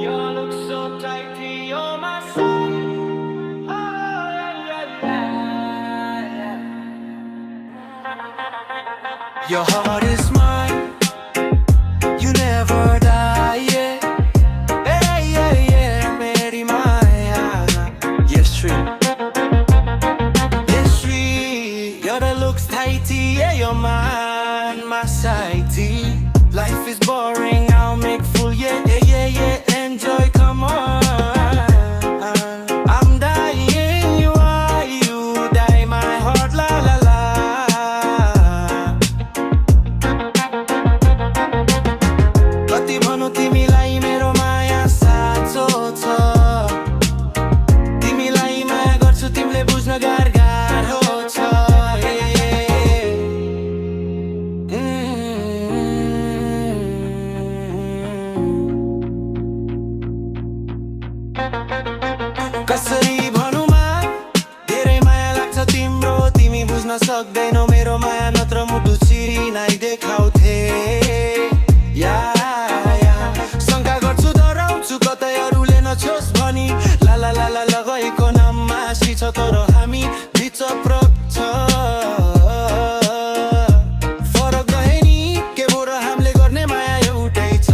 You look so tight, you're my soul. Oh, yeah. Your heart is mine, you never die, yeah. Yeah, Mary Maya. Yes, true. Yes, true. You're the looks tighty, yeah, you're mine, my sighty. Life is boring, I'll make full, yeah. Enjoy, come on. I'm dying, you are, you die, my heart, la la la. कति भनौँ तिमीलाई मेरो माया साँचो छ, तिमीलाई माया गर्छु तिमीले बुझ्न गाह्रो छ। कसरी भनुमा धेरै माया लाग्छ तिम्रो, तिमी बुझ्न सक्दैनौ मेरो माया, नत्र मुटु चिरी नै देखाउँथे। या शङ्का गर्छु डराउँछु कतै अरूले नछोस् भनी, ला ला ला ला लगेको नाममा हाँसी छ तर हामी बिच फरक छ। फरक गए नि के भो र हामीले गर्ने माया एउटै छ।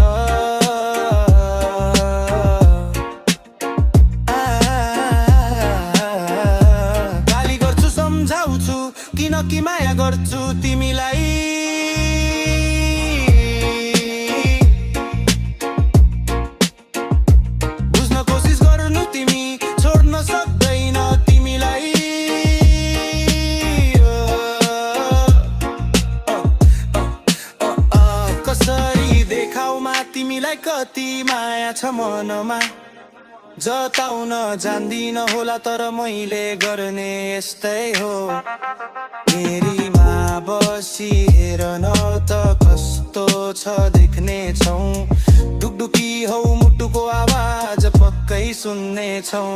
गाली गर्छु सम्झाउँछु किनकि माया गर्छु तिमीलाई। बुझ्न कोसिस गर्नु तिमी छोड्न सक्दैन तिमीलाई। कसरी देखाउमा तिमीलाई कति माया छ मनमा, जताउन जान्दिन होला तर मैले गर्ने यस्तै हो। मेरीमा बसी हेर न त कस्तो छ देख्ने छौ, डुकडुकी हौ मुटुको आवाज पक्कै सुन्ने छौ।